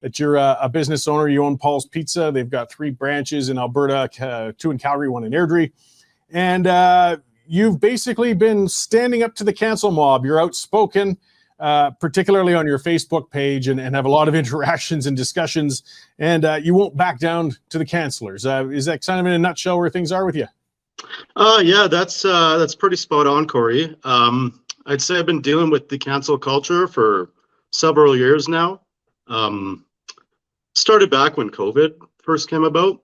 that you're a business owner. You own Paul's Pizza. They've got 3 branches in Alberta, 2 in Calgary, 1 in Airdrie. And you've basically been standing up to the cancel mob. You're outspoken, particularly on your Facebook page, and have a lot of interactions and discussions, and you won't back down to the cancelers. Is that kind of in a nutshell where things are with you? Yeah, that's pretty spot on, Corey. I'd say I've been dealing with the cancel culture for several years now. Started back when COVID first came about.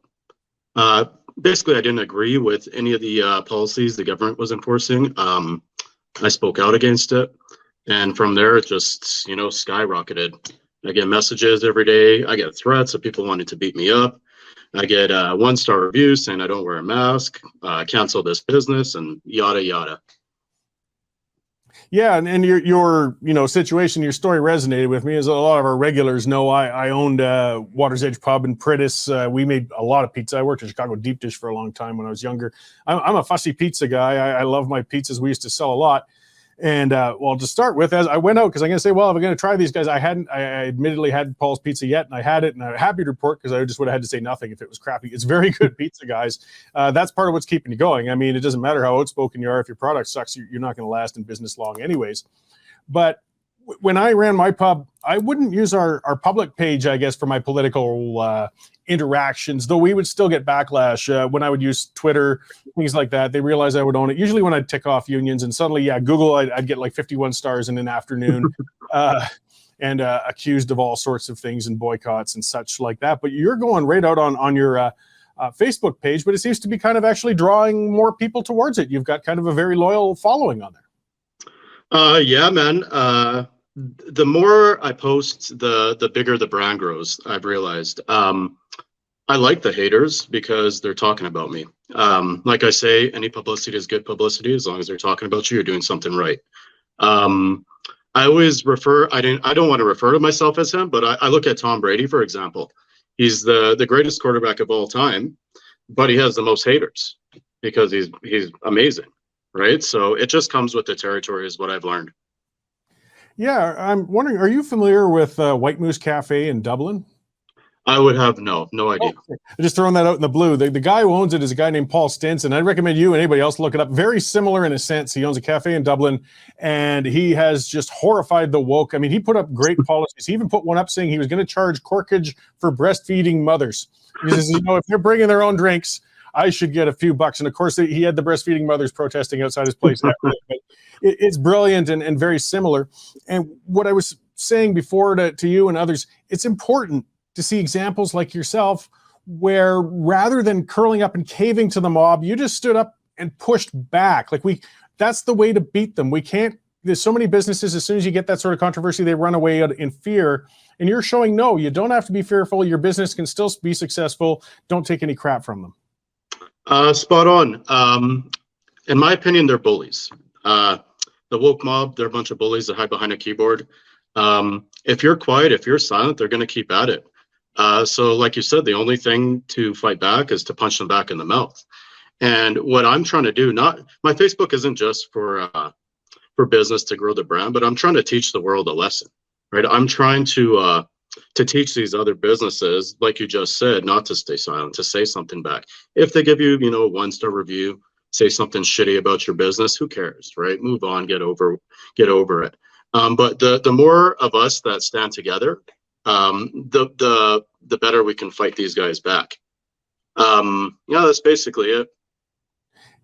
Basically, I didn't agree with any of the policies the government was enforcing. I spoke out against it, and from there, it just skyrocketed. I get messages every day. I get threats of people wanting to beat me up. I get 1-star reviews saying I don't wear a mask, cancel this business, and yada yada. Yeah, and your situation, your story resonated with me, as a lot of our regulars know. I owned Water's Edge Pub in Pritis. We made a lot of pizza. I worked at Chicago Deep Dish for a long time when I was younger. I'm a fussy pizza guy. I love my pizzas. We used to sell a lot. And well, to start with, as I went out, because I'm going to say, well, if I'm going to try these guys, I admittedly hadn't Paul's Pizza yet, and I had it, and I'm happy to report, because I just would have had to say nothing if it was crappy. It's very good pizza, guys. That's part of what's keeping you going. I mean, it doesn't matter how outspoken you are. If your product sucks, you're not going to last in business long anyways. But when I ran my pub, I wouldn't use our public page, I guess, for my political interactions, though we would still get backlash when I would use Twitter, things like that. They realized I would own it. Usually when I'd tick off unions, and suddenly, yeah, Google, I'd get like 51 stars in an afternoon, and accused of all sorts of things and boycotts and such like that. But you're going right out on your Facebook page, but it seems to be kind of actually drawing more people towards it. You've got kind of a very loyal following on there. Yeah, man. The more I post, the bigger the brand grows, I've realized. I like the haters because they're talking about me. Like I say, any publicity is good publicity as long as they're talking about you, you're doing something right. I always refer, I don't want to refer to myself as him, but I look at Tom Brady, for example. He's the greatest quarterback of all time, but he has the most haters because he's amazing, right? So it just comes with the territory, is what I've learned. Yeah, I'm wondering, are you familiar with White Moose Cafe in Dublin? I would have no idea. Okay. I'm just throwing that out in the blue. The guy who owns it is a guy named Paul Stinson. I'd recommend you and anybody else look it up. Very similar in a sense. He owns a cafe in Dublin, and he has just horrified the woke. I mean, he put up great policies. He even put one up saying he was going to charge corkage for breastfeeding mothers. He says, if they're bringing their own drinks, I should get a few bucks. And of course, he had the breastfeeding mothers protesting outside his place. It's brilliant and very similar. And what I was saying before to you and others, it's important to see examples like yourself where rather than curling up and caving to the mob, you just stood up and pushed back. That's the way to beat them. There's so many businesses, as soon as you get that sort of controversy, they run away in fear. And you're showing, no, you don't have to be fearful. Your business can still be successful. Don't take any crap from them. Spot on. In my opinion, they're bullies. The woke mob, they're a bunch of bullies that hide behind a keyboard. If you're quiet, if you're silent, they're going to keep at it. So like you said, the only thing to fight back is to punch them back in the mouth. And what I'm trying to do, my Facebook isn't just for business to grow the brand, but I'm trying to teach the world a lesson, right? I'm trying to teach these other businesses, like you just said, not to stay silent, to say something back. If they give you, a 1-star review, say something shitty about your business, who cares, right? Move on, get over it. But the more of us that stand together, the better we can fight these guys back. That's basically it.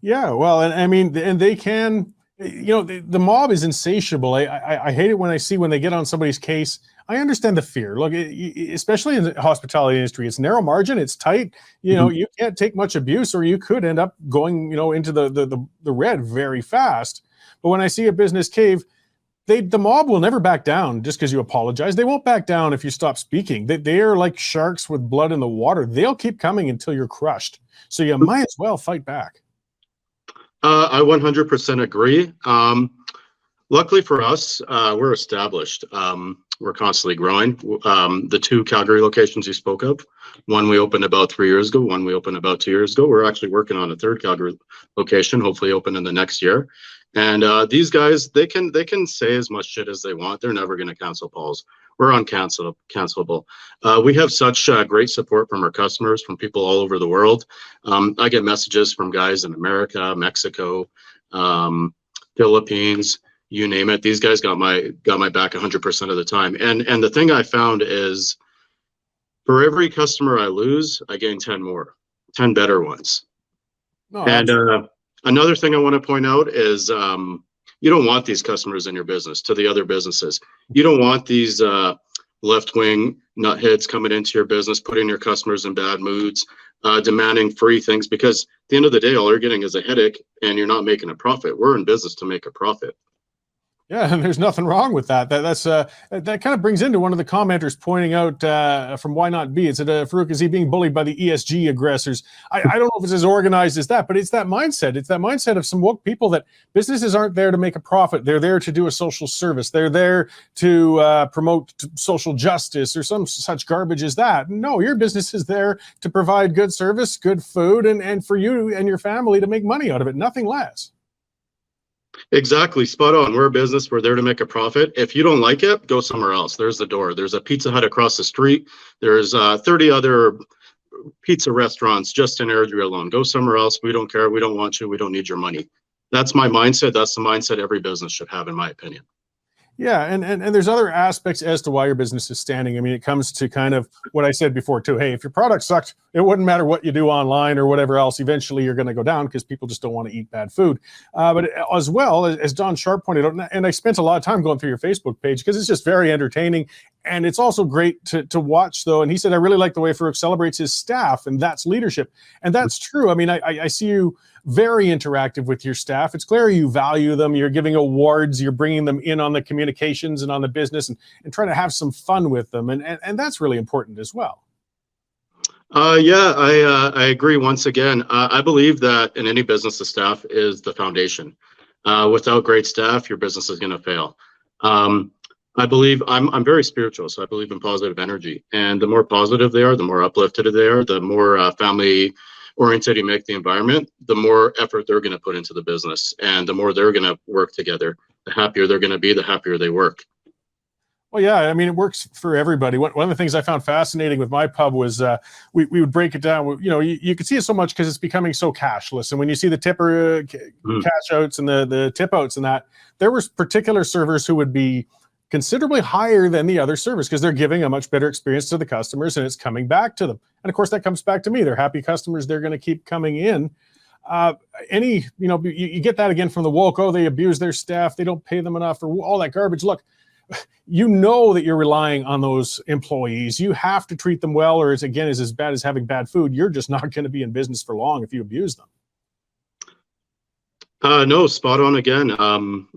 Yeah, well, and I mean, and they can, the mob is insatiable. I hate it when they get on somebody's case. I understand the fear. Look, especially in the hospitality industry, it's narrow margin, it's tight. You can't take much abuse, or you could end up going, into the red very fast. But when I see a business cave, the mob will never back down just because you apologize. They won't back down if you stop speaking. They are like sharks with blood in the water. They'll keep coming until you're crushed. So you might as well fight back. I 100% agree. Luckily for us, we're established. We're constantly growing. The 2 Calgary locations you spoke of, one we opened about 3 years ago, one we opened about 2 years ago. We're actually working on a 3rd Calgary location, hopefully open in the next year. And these guys, they can say as much shit as they want. They're never going to cancel Paul's. we're cancelable. We have such great support from our customers, from people all over the world. I get messages from guys in America, Mexico, Philippines, you name it. These guys got my back 100% of the time. And the thing I found is, for every customer I lose, I gain 10 more, 10 better ones. No, And another thing I want to point out is, you don't want these customers in your business. To the other businesses, you don't want these left-wing nutheads coming into your business, putting your customers in bad moods, demanding free things, because at the end of the day, all you're getting is a headache and you're not making a profit. We're in business to make a profit. yeah, and there's nothing wrong with that. That kind of brings into one of the commenters pointing out from Why Not Be. It said, Farouk, is he being bullied by the ESG aggressors? I don't know if it's as organized as that, but it's that mindset. It's that mindset of some woke people that businesses aren't there to make a profit. They're there to do a social service. They're there to promote social justice or some such garbage as that. No, your business is there to provide good service, good food, and for you and your family to make money out of it, nothing less. Exactly, spot on. We're a business. We're there to make a profit. If you don't like it, go somewhere else. There's the door. There's a Pizza Hut across the street. There's 30 other pizza restaurants just in Airdrie alone. Go somewhere else. We don't care. We don't want you. We don't need your money. That's my mindset. That's the mindset every business should have, in my opinion. Yeah, and there's other aspects as to why your business is standing. I mean, it comes to kind of what I said before too. Hey, if your product sucked, it wouldn't matter what you do online or whatever else. Eventually, you're going to go down because people just don't want to eat bad food. But as well, as Don Sharp pointed out, and I spent a lot of time going through your Facebook page because it's just very entertaining. And it's also great to watch, though. And he said, I really like the way Farouk celebrates his staff, and that's leadership. And that's true. I mean, I see you very interactive with your staff. It's clear you value them. You're giving awards. You're bringing them in on the communications and on the business and trying to have some fun with them. And that's really important as well. Yeah, I agree once again. I believe that in any business, the staff is the foundation. Without great staff, your business is going to fail. I believe I'm very spiritual, so I believe in positive energy. And the more positive they are, the more uplifted they are, the more family oriented you make the environment, the more effort they're going to put into the business, and the more they're going to work together. The happier they're going to be, the happier they work. Well, yeah, I mean, it works for everybody. One of the things I found fascinating with my pub was we would break it down. You know, you could see it so much because it's becoming so cashless. And when you see the tipper cash outs and the tip outs and that, there was particular servers who would be considerably higher than the other servers because they're giving a much better experience to the customers and it's coming back to them. And of course, that comes back to me. They're happy customers. They're going to keep coming in. You get that again from the woke. Oh, they abuse their staff. They don't pay them enough or all that garbage. Look, you know that you're relying on those employees. You have to treat them well, or it's again is as bad as having bad food. You're just not going to be in business for long if you abuse them. No, spot on again.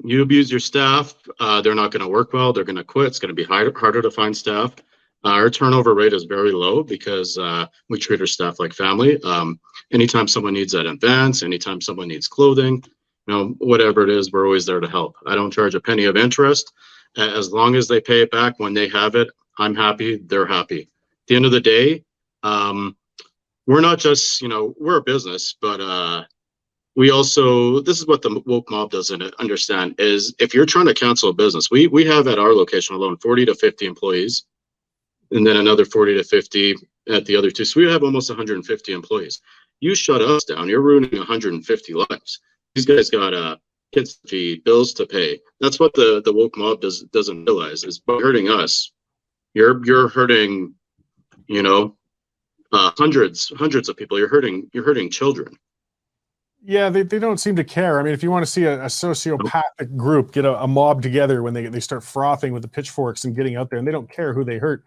You abuse your staff, they're not going to work well. They're going to quit. It's going to be harder to find staff. Our turnover rate is very low because we treat our staff like family. Anytime someone needs an advance, anytime someone needs clothing, whatever it is, we're always there to help. I don't charge a penny of interest. As long as they pay it back when they have it, I'm happy. They're happy. At the end of the day, we're not just, we're a business, but we also, this is what the woke mob doesn't understand, is if you're trying to cancel a business, we have at our location alone 40 to 50 employees, and then another 40 to 50 at the other two. So we have almost 150 employees. You shut us down, you're ruining 150 lives. These guys got kids to feed, bills to pay. That's what the woke mob doesn't realize, is by hurting us, you're hurting, hundreds of people. You're hurting children. Yeah, they don't seem to care. I mean, if you want to see a sociopathic group get a mob together when they start frothing with the pitchforks and getting out there, and they don't care who they hurt.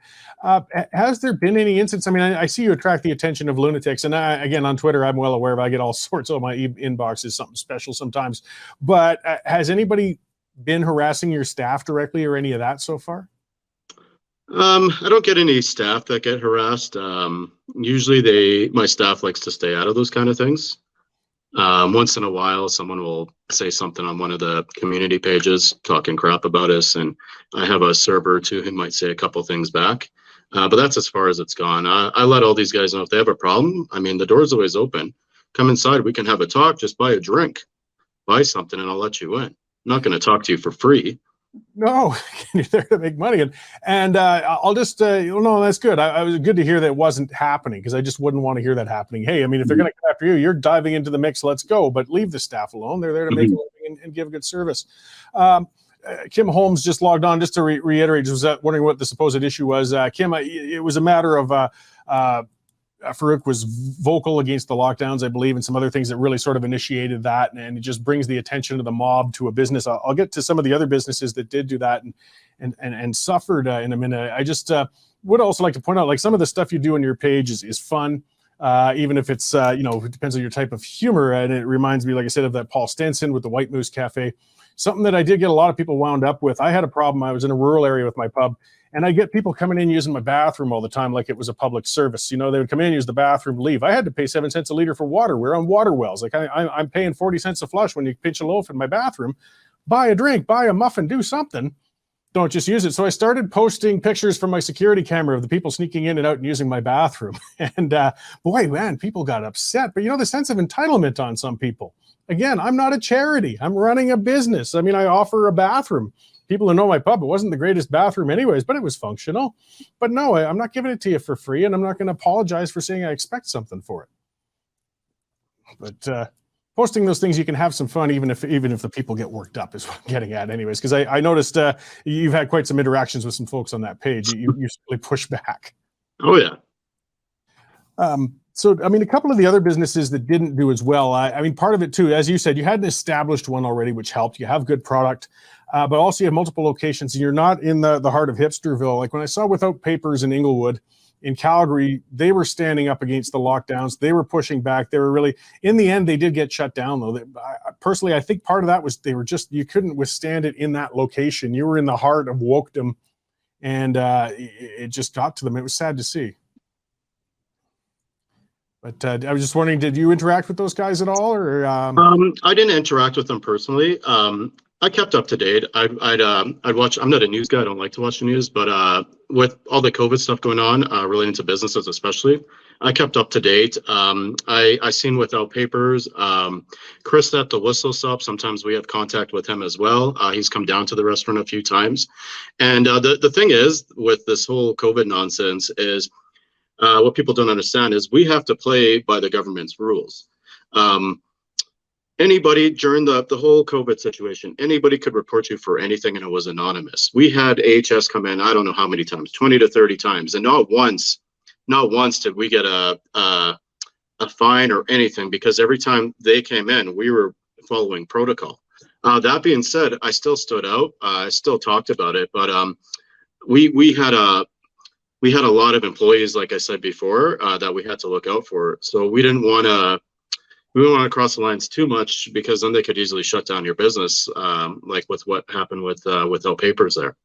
Has there been any instance? I mean, I see you attract the attention of lunatics, and again, on Twitter, I'm well aware of. I get all sorts of my inboxes, something special sometimes. But has anybody been harassing your staff directly or any of that so far? I don't get any staff that get harassed. Usually my staff likes to stay out of those kind of things. Once in a while, someone will say something on one of the community pages talking crap about us, and I have a server or two who might say a couple things back. But that's as far as it's gone. I let all these guys know if they have a problem. I mean, the door's always open. Come inside. We can have a talk. Just buy a drink, buy something, and I'll let you in. I'm not going to talk to you for free. No, you're there to make money, and I'll just no, that's good. I was good to hear that it wasn't happening because I just wouldn't want to hear that happening. Hey, I mean, if they're Mhm. going to come after you, you're diving into the mix. Let's go, but leave the staff alone. They're there to make a Mhm. living and give good service. Um, Kim Holmes just logged on just to reiterate. Was wondering what the supposed issue was. Kim, it was a matter of. Uh, Farouk was vocal against the lockdowns, I believe, and some other things that really sort of initiated that, and it just brings the attention of the mob to a business. I'll get to some of the other businesses that did do that and suffered in a minute. I just would also like to point out, like some of the stuff you do on your page is fun. Even if it's it depends on your type of humor, and it reminds me, like I said, of that Paul Stenson with the White Moose Cafe. Something that I did get a lot of people wound up with. I had a problem. I was in a rural area with my pub, and I get people coming in using my bathroom all the time like it was a public service. They would come in, use the bathroom, leave. I had to pay 7 cents a liter for water. We're on water wells. Like I'm paying 40 cents a flush when you pinch a loaf in my bathroom. Buy a drink, buy a muffin, do something. Don't just use it. So I started posting pictures from my security camera of the people sneaking in and out and using my bathroom. And boy, man, people got upset. But the sense of entitlement on some people. Again, I'm not a charity. I'm running a business. I mean, I offer a bathroom. People who know my pub, it wasn't the greatest bathroom anyways, but it was functional. But no, I'm not giving it to you for free, and I'm not going to apologize for saying I expect something for it. But posting those things, you can have some fun, even if the people get worked up, is what I'm getting at, anyways. Because I noticed you've had quite some interactions with some folks on that page. You really push back. Oh yeah. So, I mean, a couple of the other businesses that didn't do as well, I mean, part of it too, as you said, you had an established one already, which helped. You have good product, but also you have multiple locations, and you're not in the heart of Hipsterville. Like when I saw Without Papers in Inglewood, in Calgary, they were standing up against the lockdowns. They were pushing back. They were really, in the end, they did get shut down though. Personally, I think part of that was you couldn't withstand it in that location. You were in the heart of wokedom, and it just got to them. It was sad to see. But I was just wondering, did you interact with those guys at all, or? I didn't interact with them personally. I kept up to date. I'd watch. I'm not a news guy. I don't like to watch the news, but with all the COVID stuff going on, relating to businesses especially, I kept up to date. I seen Without Papers. Chris at the Whistle Stop. Sometimes we have contact with him as well. He's come down to the restaurant a few times, and the thing is with this whole COVID nonsense is. What people don't understand is we have to play by the government's rules. Anybody during the whole COVID situation, anybody could report you for anything and it was anonymous. We had AHS come in, I don't know how many times, 20 to 30 times, and not once did we get a fine or anything, because every time they came in, we were following protocol. That being said, I still stood out. I still talked about it, but we had a lot of employees, like I said before, that we had to look out for. So we didn't want to cross the lines too much, because then they could easily shut down your business, like with what happened with Without Papers there.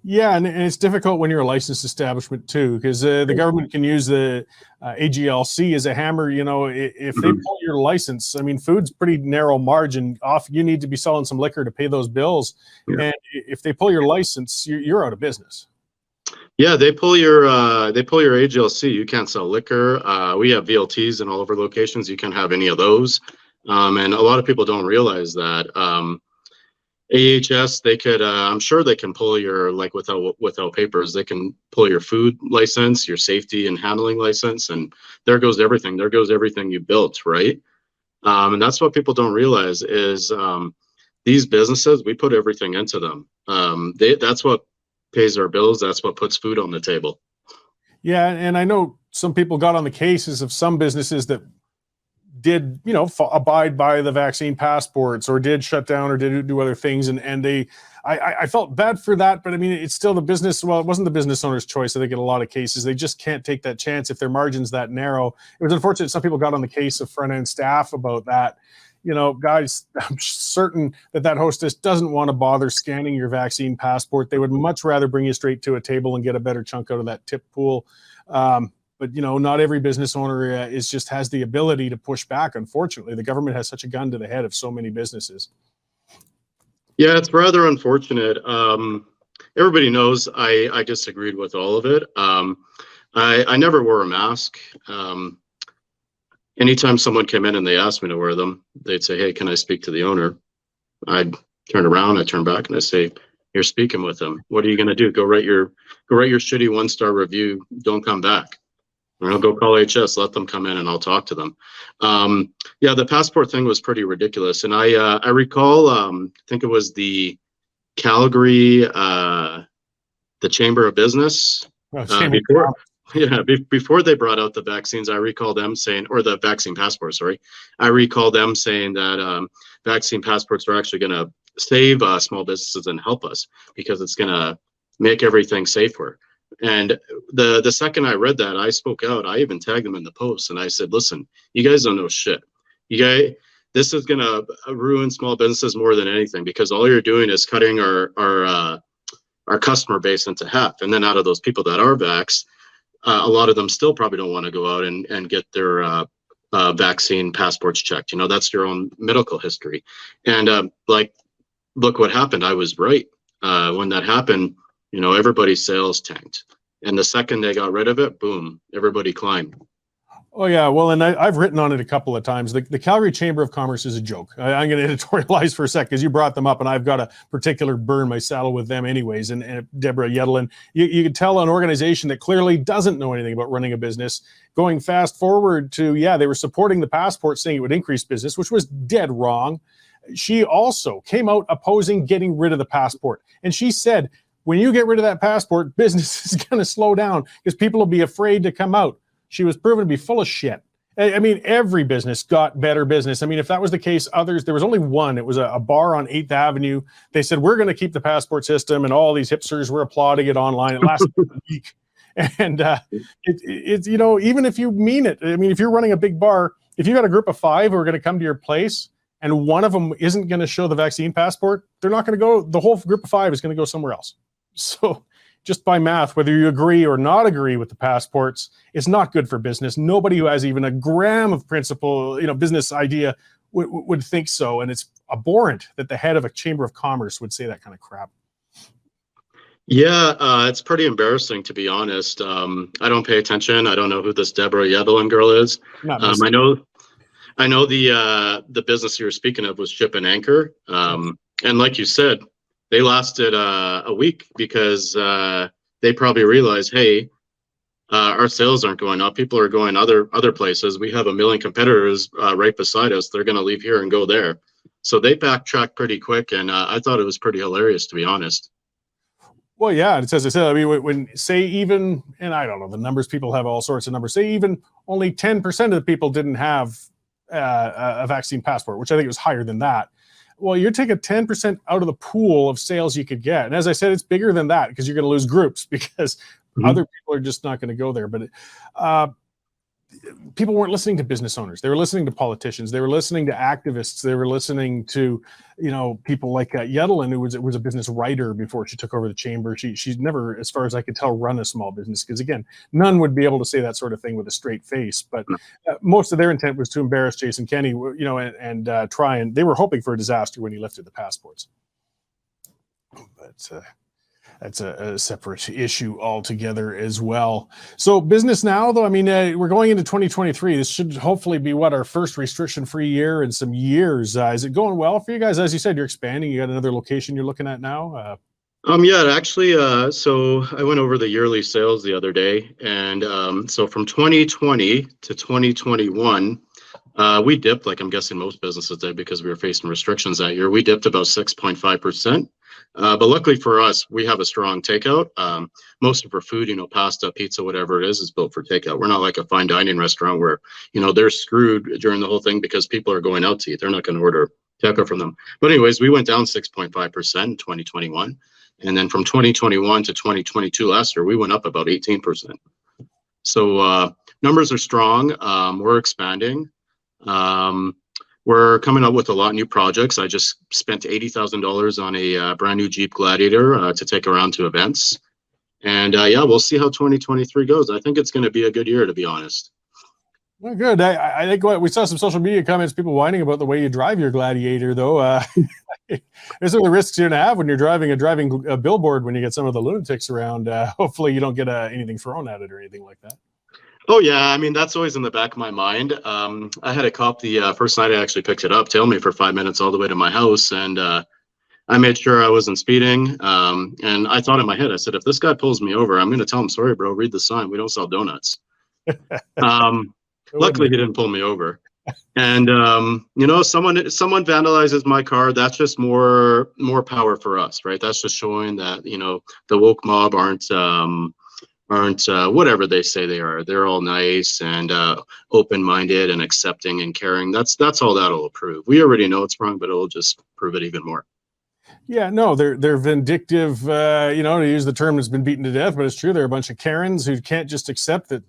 Yeah, and it's difficult when you're a licensed establishment too, because the government can use the AGLC as a hammer. If they pull your license, I mean, food's pretty narrow margin. You need to be selling some liquor to pay those bills, and if they pull your license, you're out of business. Yeah, they pull your AGLC. You can't sell liquor. We have VLTs in all of our locations. You can't have any of those, and a lot of people don't realize that. AHS, they could. I'm sure they can pull your, like Without Papers. They can pull your food license, your safety and handling license, and there goes everything. There goes everything you built, right? And that's what people don't realize is these businesses. We put everything into them. That's what pays our bills. That's what puts food on the table. Yeah, and I know some people got on the cases of some businesses that did, abide by the vaccine passports, or did shut down, or did do other things, and I felt bad for that. But I mean, it's still the business. Well, it wasn't the business owner's choice. I think in a lot of cases they just can't take that chance if their margin's that narrow. It was unfortunate some people got on the case of front end staff about that. Guys, I'm certain that hostess doesn't want to bother scanning your vaccine passport. They would much rather bring you straight to a table and get a better chunk out of that tip pool. But not every business owner has the ability to push back. Unfortunately, the government has such a gun to the head of so many businesses. Yeah, it's rather unfortunate. Everybody knows I disagreed with all of it. I never wore a mask. Anytime someone came in and they asked me to wear them, they'd say, "Hey, can I speak to the owner?" I'd turn around, I turn back, and I say, You're speaking with them. What are you going to do? Go write your shitty 1-star review. Don't come back. Go call HS. Let them come in, and I'll talk to them. Yeah, the passport thing was pretty ridiculous, and I recall. I think it was the Calgary, the Chamber of Business. Before, yeah, before they brought out the vaccines, I recall them saying, or the vaccine passport, sorry, I recall them saying that vaccine passports are actually going to save small businesses and help us because it's going to make everything safer. And the second I read that, I spoke out. I even tagged them in the post, and I said, "Listen, you guys don't know shit. This is going to ruin small businesses more than anything because all you're doing is cutting our customer base into half. And then out of those people that are vaxxed, a lot of them still probably don't want to go out and get their vaccine passports checked. That's your own medical history. And look what happened. I was right. When that happened, everybody's sales tanked. And the second they got rid of it, boom, everybody climbed. Oh, yeah. Well, and I've written on it a couple of times. The Calgary Chamber of Commerce is a joke. I'm going to editorialize for a sec because you brought them up, and I've got a particular burn my saddle with them anyways. And Deborah Yedelin, you can tell an organization that clearly doesn't know anything about running a business going fast forward to, yeah, they were supporting the passport saying it would increase business, which was dead wrong. She also came out opposing getting rid of the passport. And she said, when you get rid of that passport, business is going to slow down because people will be afraid to come out. She was proven to be full of shit. I mean, every business got better business. I mean, if that was the case, there was only one. It was a bar on 8th Avenue. They said, we're going to keep the passport system, and all these hipsters were applauding it online. It lasted a week. And it's even if you mean it, I mean, if you're running a big bar, if you got a group of 5 who are going to come to your place and one of them isn't going to show the vaccine passport, they're not going to go. The whole group of 5 is going to go somewhere else. So just by math, whether you agree or not agree with the passports, it's not good for business. Nobody who has even a gram of principle, business idea would think so. And it's abhorrent that the head of a chamber of commerce would say that kind of crap. Yeah, it's pretty embarrassing, to be honest. I don't pay attention. I don't know who this Deborah Yedelin girl is. I know the business you were speaking of was Ship and Anchor. And like you said, they lasted a week because they probably realized, hey, our sales aren't going up. People are going other places. We have a million competitors right beside us. They're going to leave here and go there. So they backtracked pretty quick, and I thought it was pretty hilarious, to be honest. Well, yeah, it's as I said. I mean, when say even, and I don't know the numbers. People have all sorts of numbers. Say even only 10% of the people didn't have a vaccine passport, which I think was higher than that. Well, you're taking 10% out of the pool of sales you could get. And as I said, it's bigger than that because you're going to lose groups because other people are just not going to go there. But people weren't listening to business owners. They were listening to politicians. They were listening to activists. They were listening to, people like Yedelin, who was a business writer before she took over the chamber. She's never, as far as I could tell, run a small business because, again, none would be able to say that sort of thing with a straight face. But most of their intent was to embarrass Jason Kenney, and try and they were hoping for a disaster when he lifted the passports. But that's a separate issue altogether as well. So business now, though, I mean, we're going into 2023. This should hopefully be our first restriction-free year in some years. Is it going well for you guys? As you said, you're expanding. You got another location you're looking at now? Yeah, actually, so I went over the yearly sales the other day. And so from 2020 to 2021, we dipped, like I'm guessing most businesses did because we were facing restrictions that year. We dipped about 6.5%. But luckily for us, we have a strong takeout. Most of our food, pasta, pizza, whatever it is built for takeout. We're not like a fine dining restaurant where, they're screwed during the whole thing because people are going out to eat. They're not going to order takeout from them. But anyways, we went down 6.5% in 2021. And then from 2021 to 2022 last year, we went up about 18%. So numbers are strong. We're expanding. We're coming up with a lot of new projects. I just spent $80,000 on a brand new Jeep Gladiator to take around to events. And yeah, we'll see how 2023 goes. I think it's going to be a good year, to be honest. Well, good. I think we saw some social media comments, people whining about the way you drive your Gladiator, though. There's some of the risks you're going to have when you're driving a billboard when you get some of the lunatics around. Hopefully you don't get anything thrown at it or anything like that. Oh, yeah. I mean, that's always in the back of my mind. I had a cop the first night I actually picked it up tail me for 5 minutes all the way to my house. And I made sure I wasn't speeding. And I thought in my head, I said, if this guy pulls me over, I'm going to tell him, sorry, bro, read the sign. We don't sell donuts. Luckily, he didn't pull me over. And someone vandalizes my car. That's just more power for us, right? That's just showing that the woke mob aren't whatever they say they are. They're all nice and open-minded and accepting and caring. That's all that'll prove. We already know it's wrong, but it'll just prove it even more. Yeah, no, they're vindictive. To use the term that's been beaten to death, but it's true. They're a bunch of Karens who can't just accept that.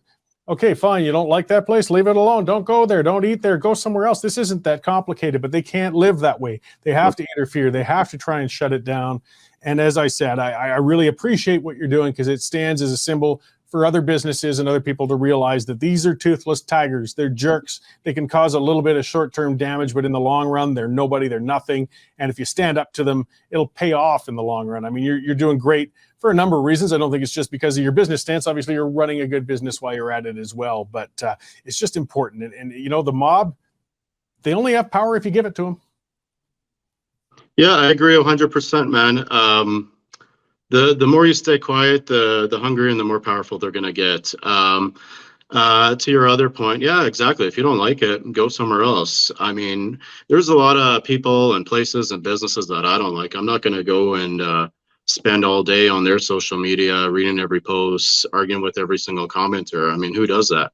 Okay, fine. You don't like that place? Leave it alone. Don't go there. Don't eat there. Go somewhere else. This isn't that complicated, but they can't live that way. They have to interfere. They have to try and shut it down. And as I said, I really appreciate what you're doing because it stands as a symbol for other businesses and other people to realize that these are toothless tigers. They're jerks. They can cause a little bit of short-term damage, but in the long run, they're nobody. They're nothing. And if you stand up to them, it'll pay off in the long run. I mean, you're doing great for a number of reasons. I don't think it's just because of your business stance. Obviously, you're running a good business while you're at it as well. But it's just important. And the mob, they only have power if you give it to them. Yeah, I agree 100%, man. The more you stay quiet, the hungrier and the more powerful they're going to get. To your other point, yeah, exactly. If you don't like it, go somewhere else. I mean, there's a lot of people and places and businesses that I don't like. I'm not going to go and spend all day on their social media, reading every post, arguing with every single commenter. I mean, who does that?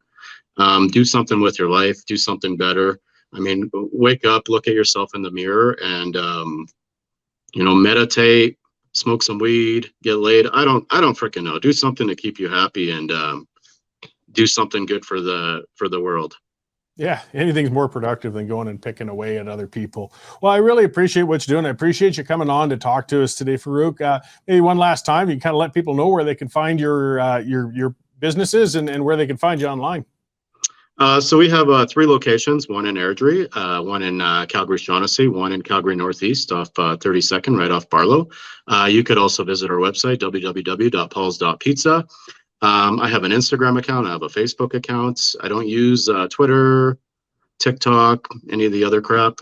Do something with your life. Do something better. I mean, wake up, look at yourself in the mirror, and meditate. Smoke some weed, get laid. I don't freaking know. Do something to keep you happy and do something good for the world. Yeah, anything's more productive than going and picking away at other people. Well, I really appreciate what you're doing. I appreciate you coming on to talk to us today, Farouk. Maybe one last time, you can kind of let people know where they can find your businesses and where they can find you online. So we have 3 locations, one in Airdrie, one in Calgary Shaughnessy, one in Calgary Northeast off 32nd, right off Barlow. You could also visit our website, www.pauls.pizza. I have an Instagram account. I have a Facebook account. I don't use Twitter, TikTok, any of the other crap.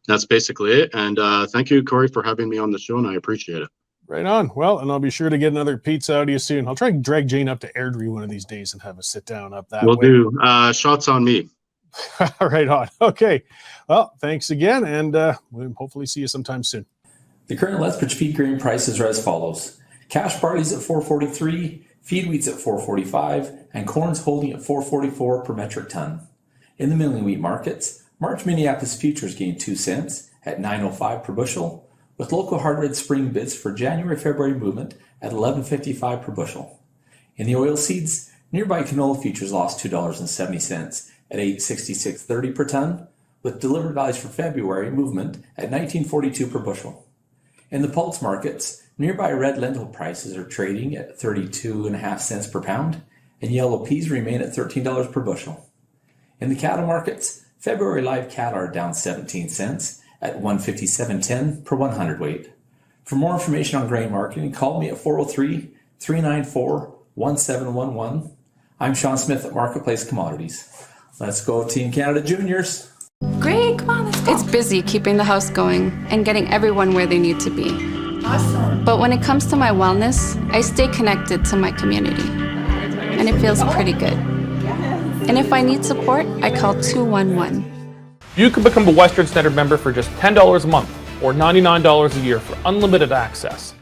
That's basically it. And thank you, Corey, for having me on the show, and I appreciate it. Right on. Well, and I'll be sure to get another pizza out of you soon. I'll try and drag Jane up to Airdrie one of these days and have a sit down up that way. Will do. Shots on me. Right on. Okay. Well, thanks again, and we'll hopefully see you sometime soon. The current Lethbridge feed grain prices are as follows. Cash barley's at $4.43, feed wheat's at $4.45, and corn's holding at $4.44 per metric ton. In the milling wheat markets, March Minneapolis futures gained 2 cents at $9.05 per bushel, with local hard red spring bids for January-February movement at $11.55 per bushel. In the oil seeds, nearby canola futures lost $2.70 at $8.6630 per ton, with delivered values for February movement at $19.42 per bushel. In the pulse markets, nearby red lentil prices are trading at 32.5 cents per pound, and yellow peas remain at $13 per bushel. In the cattle markets, February live cattle are down 17 cents at $157.10 per 100 weight. For more information on grain marketing, call me at 403-394-1711. I'm Sean Smith at Marketplace Commodities. Let's go Team Canada Juniors. Great, come on, let's go. It's busy keeping the house going and getting everyone where they need to be. Awesome. But when it comes to my wellness, I stay connected to my community. And it feels pretty good. And if I need support, I call 211. You can become a Western Standard member for just $10 a month or $99 a year for unlimited access.